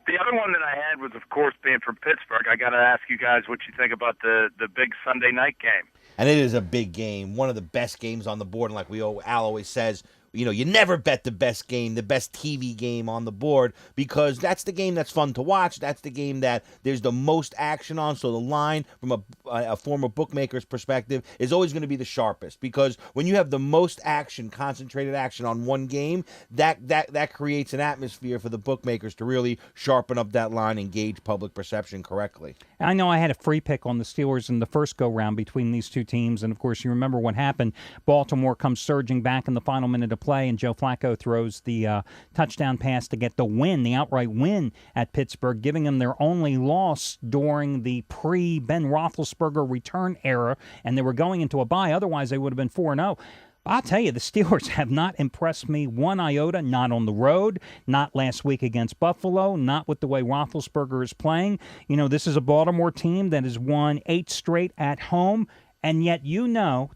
The other one that I had was, of course, being from Pittsburgh. I got to ask you guys what you think about the big Sunday night game. And it is a big game, one of the best games on the board. And like Al always says, you never bet the best game, the best TV game on the board, because that's the game that's fun to watch. That's the game that there's the most action on. So the line, from a former bookmaker's perspective, is always going to be the sharpest, because when you have the most action, concentrated action on one game, that creates an atmosphere for the bookmakers to really sharpen up that line and gauge public perception correctly. I know I had a free pick on the Steelers in the first go-round between these two teams, and of course you remember what happened. Baltimore comes surging back in the final minute of play, and Joe Flacco throws the touchdown pass to get the win, the outright win at Pittsburgh, giving them their only loss during the pre-Ben Roethlisberger return era, and they were going into a bye. Otherwise, they would have been 4-0. I'll tell you, the Steelers have not impressed me one iota, not on the road, not last week against Buffalo, not with the way Roethlisberger is playing. This is a Baltimore team that has won 8 straight at home, and yet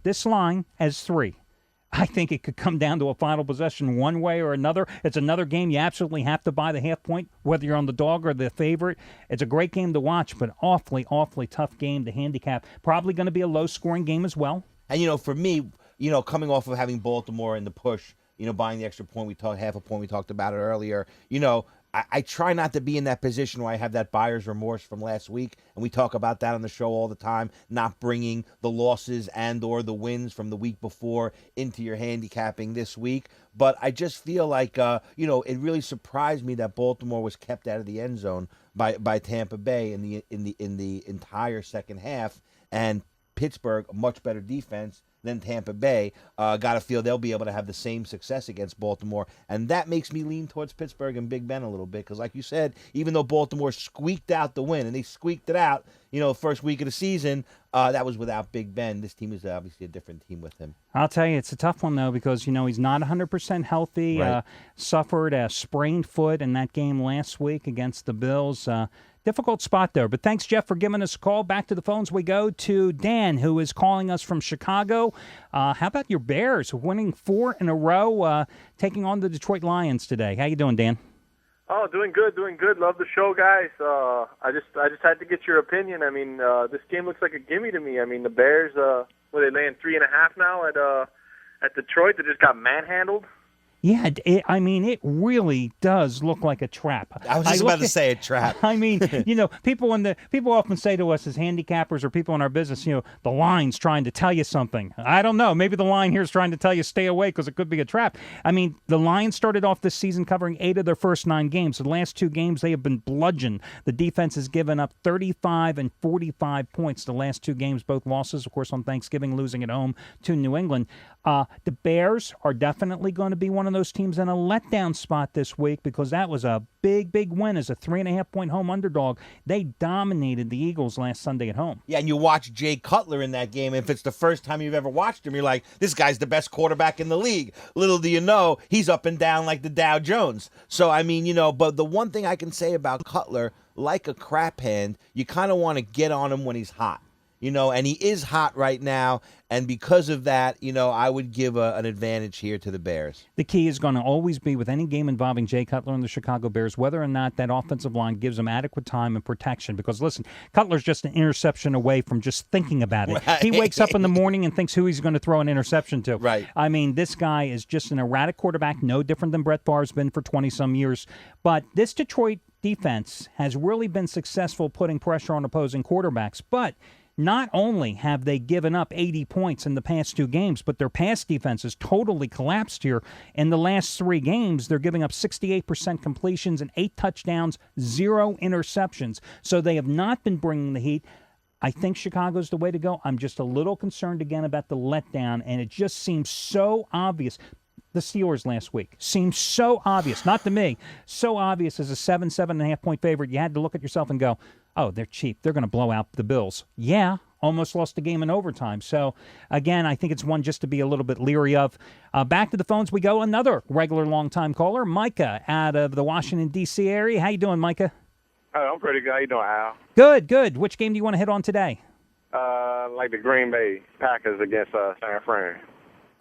this line has 3. I think it could come down to a final possession one way or another. It's another game you absolutely have to buy the half point, whether you're on the dog or the favorite. It's a great game to watch, but awfully, awfully tough game to handicap. Probably going to be a low-scoring game as well. And, for me, coming off of having Baltimore in the push, buying the extra point, half a point, we talked about it earlier, I try not to be in that position where I have that buyer's remorse from last week, and we talk about that on the show all the time, not bringing the losses and or the wins from the week before into your handicapping this week. But I just feel like, it really surprised me that Baltimore was kept out of the end zone by Tampa Bay in the entire second half, and Pittsburgh, a much better defense than Tampa Bay, got to feel they'll be able to have the same success against Baltimore. And that makes me lean towards Pittsburgh and Big Ben a little bit, because like you said, even though Baltimore squeaked out the win, and they squeaked it out, first week of the season, that was without Big Ben. This team is obviously a different team with him. I'll tell you, it's a tough one, though, because, he's not 100% healthy, right. Suffered a sprained foot in that game last week against the Bills. Difficult spot there. But thanks, Jeff, for giving us a call. Back to the phones we go to Dan, who is calling us from Chicago. How about your Bears winning 4 in a row, taking on the Detroit Lions today? How you doing, Dan? Oh, doing good. Love the show, guys. I just had to get your opinion. I mean, this game looks like a gimme to me. I mean, the Bears, were they laying 3.5 now at Detroit? They just got manhandled. Yeah, it really does look like a trap. I was just about to say a trap. I mean, people often say to us as handicappers or people in our business, the line's trying to tell you something. I don't know. Maybe the line here is trying to tell you stay away because it could be a trap. I mean, the Lions started off this season covering 8 of their first 9 games. The last 2 games, they have been bludgeoned. The defense has given up 35 and 45 points the last 2 games, both losses, of course, on Thanksgiving, losing at home to New England. The Bears are definitely going to be one of those teams in a letdown spot this week, because that was a big win as a 3.5-point home underdog. They dominated the Eagles last Sunday at home. Yeah, and you watch Jay Cutler in that game. If it's the first time you've ever watched him, you're like, this guy's the best quarterback in the league. Little do you know, he's up and down like the Dow Jones. So, but the one thing I can say about Cutler, like a crap hand, you kind of want to get on him when he's hot. And he is hot right now, and because of that, I would give an advantage here to the Bears. The key is going to always be, with any game involving Jay Cutler and the Chicago Bears, whether or not that offensive line gives them adequate time and protection. Because, listen, Cutler's just an interception away from just thinking about it. Right. He wakes up in the morning and thinks who he's going to throw an interception to. Right. I mean, this guy is just an erratic quarterback, no different than Brett Favre's been for 20-some years. But this Detroit defense has really been successful putting pressure on opposing quarterbacks. But not only have they given up 80 points in the past 2 games, but their pass defense has totally collapsed here. In the last 3 games, they're giving up 68% completions and 8 touchdowns, 0 interceptions. So they have not been bringing the heat. I think Chicago's the way to go. I'm just a little concerned again about the letdown, and it just seems so obvious. The Steelers last week seemed so obvious, not to me, so obvious as a 7.5-point favorite. You had to look at yourself and go, oh, they're cheap. They're going to blow out the Bills. Yeah, almost lost the game in overtime. So, again, I think it's one just to be a little bit leery of. Back to the phones we go. Another regular long-time caller, Micah, out of the Washington, D.C. area. How you doing, Micah? I'm pretty good. How you doing, Al? Good. Which game do you want to hit on today? Like the Green Bay Packers against San Fran.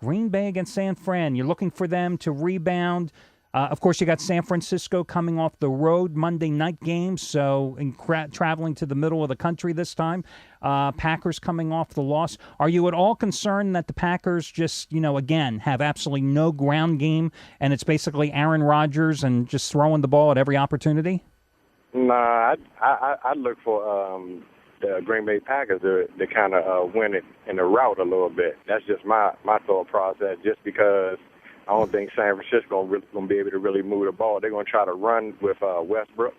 Green Bay against San Fran. You're looking for them to rebound. Of course, you got San Francisco coming off the road Monday night game, so traveling to the middle of the country this time. Packers coming off the loss. Are you at all concerned that the Packers just, again, have absolutely no ground game, and it's basically Aaron Rodgers and just throwing the ball at every opportunity? Nah, I look for the Green Bay Packers to kind of win it in the route a little bit. That's just my thought process, just because I don't think San Francisco going to be able to really move the ball. They're going to try to run with Westbrook.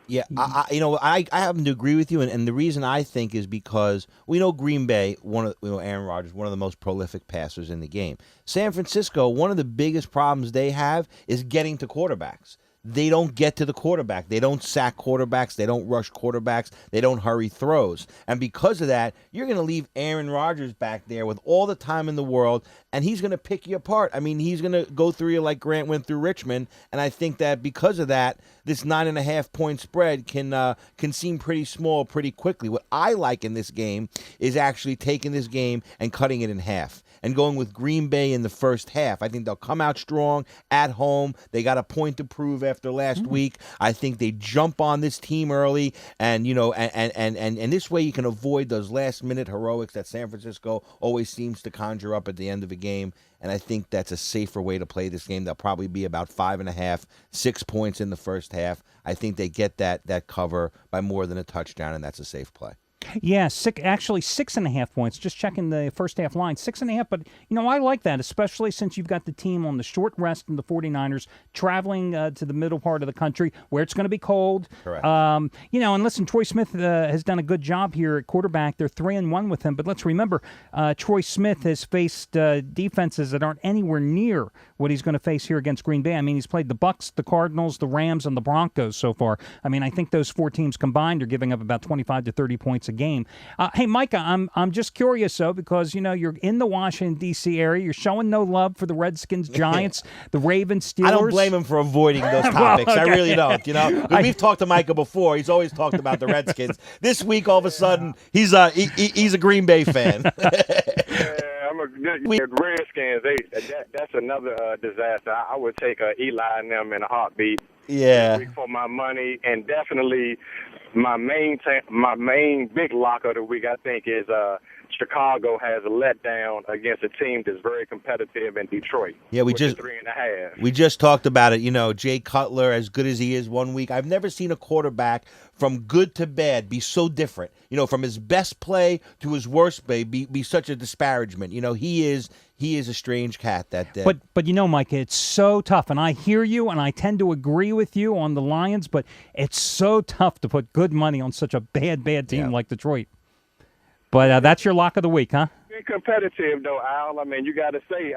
Yeah, I happen to agree with you, and the reason I think is because we know Green Bay, Aaron Rodgers, one of the most prolific passers in the game. San Francisco, one of the biggest problems they have is getting to quarterbacks. They don't get to the quarterback. They don't sack quarterbacks. They don't rush quarterbacks. They don't hurry throws. And because of that, you're going to leave Aaron Rodgers back there with all the time in the world, and he's going to pick you apart. I mean, he's going to go through you like Grant went through Richmond, and I think that because of that, this 9.5-point spread can seem pretty small pretty quickly. What I like in this game is actually taking this game and cutting it in half and going with Green Bay in the first half. I think they'll come out strong at home. They got a point to prove after last week. I think they jump on this team early, and and this way you can avoid those last-minute heroics that San Francisco always seems to conjure up at the end of a game. And I think that's a safer way to play this game. They'll probably be about 5.5, 6 points in the first half. I think they get that cover by more than a touchdown, and that's a safe play. Yeah, 6.5 points. Just checking the first half line, 6.5. But, I like that, especially since you've got the team on the short rest and the 49ers traveling to the middle part of the country where it's going to be cold. Correct. And listen, Troy Smith has done a good job here at quarterback. They're 3-1 with him. But let's remember, Troy Smith has faced defenses that aren't anywhere near what he's going to face here against Green Bay. I mean, he's played the Bucs, the Cardinals, the Rams, and the Broncos so far. I mean, I think those four teams combined are giving up about 25 to 30 points a game. Hey, Micah, I'm just curious, though, because, you're in the Washington, D.C. area. You're showing no love for the Redskins, Giants, the Ravens, Steelers. I don't blame him for avoiding those topics. Well, okay. I really don't, We've talked to Micah before. He's always talked about the Redskins. This week, all of a sudden, he's a Green Bay fan. I'm a Redskins. That's another disaster. I would take Eli and them in a heartbeat. Yeah. For my money, and definitely my main big lock of the week, I think, is Chicago has a letdown against a team that's very competitive in Detroit. Yeah, we just talked about it. Jay Cutler, as good as he is one week, I've never seen a quarterback from good to bad be so different. From his best play to his worst play, be such a disparagement. He is a strange cat. But Mike, it's so tough, and I hear you, and I tend to agree with you on the Lions, but it's so tough to put good money on such a bad team like Detroit. But that's your lock of the week, huh? Very competitive, though, Al. I mean, you got to say,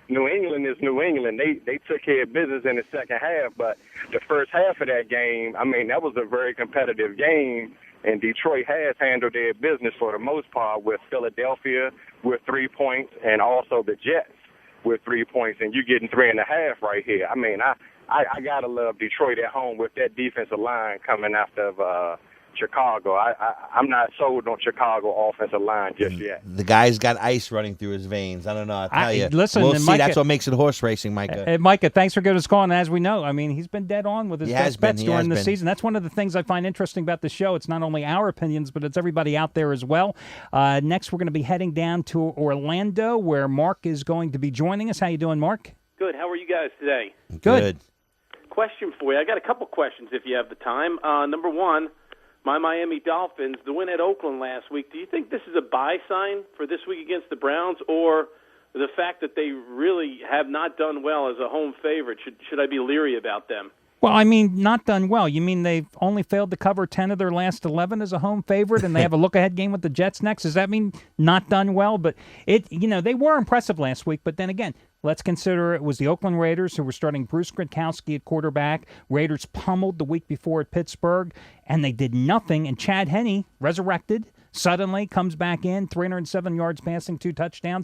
New England is New England. They took care of business in the second half, but the first half of that game, that was a very competitive game, and Detroit has handled their business for the most part with Philadelphia with 3 points and also the Jets with 3 points, and you're getting 3.5 right here. I got to love Detroit at home with that defensive line coming after Chicago. I'm not sold on Chicago offensive line just yet. The guy's got ice running through his veins. I don't know. I'll tell you. Listen, we'll see. Micah, that's what makes it horse racing, Micah. Micah, thanks for giving us a call. And as we know, he's been dead on with his best bets during the season. That's one of the things I find interesting about the show. It's not only our opinions, but it's everybody out there as well. Next, we're going to be heading down to Orlando, where Mark is going to be joining us. How you doing, Mark? Good. How are you guys today? Good. Question for you. I got a couple questions if you have the time. Number one, my Miami Dolphins, the win at Oakland last week, do you think this is a buy sign for this week against the Browns, or the fact that they really have not done well as a home favorite? Should I be leery about them? Well, not done well. You mean they've only failed to cover 10 of their last 11 as a home favorite, and they have a look-ahead game with the Jets next? Does that mean not done well? But they were impressive last week. But then again, let's consider it was the Oakland Raiders who were starting Bruce Gronkowski at quarterback. Raiders pummeled the week before at Pittsburgh, and they did nothing. And Chad Henne, resurrected, suddenly comes back in, 307 yards passing, 2 touchdowns.